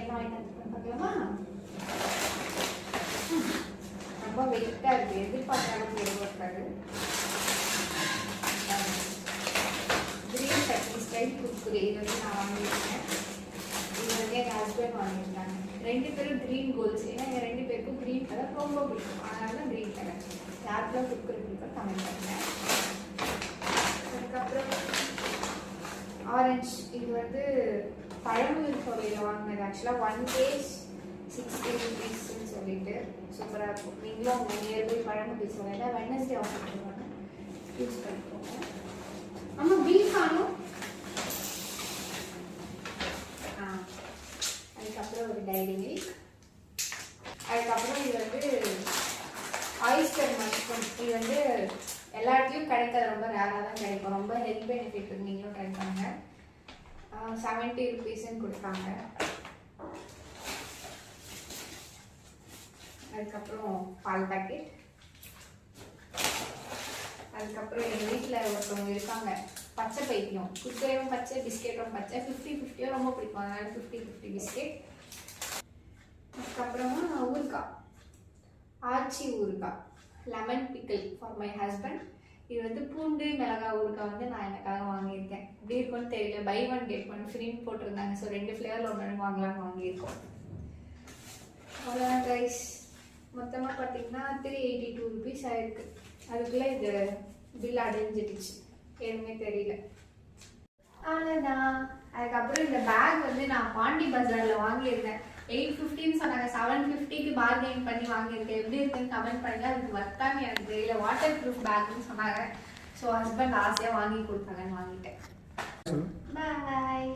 என்ன வாங்கிட்டு பார்க்கலாமா? ரொம்ப வெயிட்டாக இருக்குது, எதிர்பார்த்தாலும் தேவைப்பட்டாரு. கிரீன் சட்னி ஸ்டைல் குக்குரி இது வந்து நான் வாங்கியிருக்கேன். இது வந்து எங்கள் ஹஸ்பண்ட் வாங்கியிருக்காங்க. 2 பேரும் க்ரீன் கோல்ஸ். ஏன்னா எங்கள் 2 பேருக்கும் க்ரீன் கலர் ரொம்ப பிடிக்கும். அதனால தான் க்ரீன் கலர். யாருக்கெல்லாம் குக்குரி பிடிக்கும் கமெண்ட் பண்ணுங்கள். அதுக்கப்புறம் ஆரஞ்சு. இது வந்து பழமுதிர் சோலையில் வாங்கினது. ஆக்சுவலாக 1 கேஜ் 60 rupeesன்னு சொல்லிட்டு சூப்பராக இருக்கும். நீங்களும் உங்கள் நியர்பை பழமுதிர் சோலையில் வெட்னஸ்டே ஆஃபர் பண்ணுவாங்க, யூஸ் பண்ணிக்கோங்க. ஆமாம், பில் காணும். அதுக்கப்புறம் ஒரு டைரி மில்க். அதுக்கப்புறம் இது வந்து ஆயிஸ்டர் மஷ்ரூம். இது வந்து எல்லா இடத்துலையும் கிடைக்காது, ரொம்ப ரேராக தான் கிடைக்கும். ரொம்ப ஹெல்த் பெனிஃபிட் நீங்களும் ட்ரை பண்ணுங்க. 70 rupeesன்னு கொடுத்தாங்க. அதுக்கப்புறம் பால் பேக்கெட். அதுக்கப்புறம் எங்கள் வீட்டில் ஒருத்தவங்க இருக்காங்க, பச்சை பைத்தியம். குக்கரும் பச்சை, பிஸ்கெட்டும் பச்சை. 50-50 ரொம்ப பிடிக்கும், அதனால 50-50 பிஸ்கெட். அதுக்கப்புறமா ஊறுகாய், ஆச்சி ஊறுகாய், lemon pickle for my husband. இது வந்து பூண்டு மிளகாய் ஊறுகாய் வந்து நான் எனக்காக வாங்கியிருக்கேன். எப்படி இருக்கும்னு தெரியல, பை 1 get 1 ஃப்ரீன்னு போட்டிருந்தாங்க. ஸோ 2 ஃப்ளேவரில் ஒன்று வாங்கலாம்னு வாங்கியிருக்கோம். அவ்வளோதான் ரைஸ். மொத்தமாக பார்த்தீங்கன்னா 382 rupees ஆயிருக்கு. அதுக்குள்ளே இது பில் அடைஞ்சிடுச்சு, எதுவுமே தெரியல. அவ்வளோதான். அதுக்கப்புறம் இந்த பேக் வந்து நான் பாண்டி பஜாரில் வாங்கியிருந்தேன். 850ன்னு சொன்னாங்க. 750க்கு பார்கெயின் பண்ணி வாங்கியிருக்கேன். எப்படி இருக்குன்னு கமெண்ட் பண்ணுங்க. அதுக்கு வர்த்தான்னு எனக்கு தெரியல. வாட்டர் ப்ரூஃப் பேக்னு சொன்னாங்க. ஸோ ஹஸ்பண்ட் ஆசையாக வாங்கி கொடுத்தாங்கன்னு வாங்கிட்டேன். பாய்.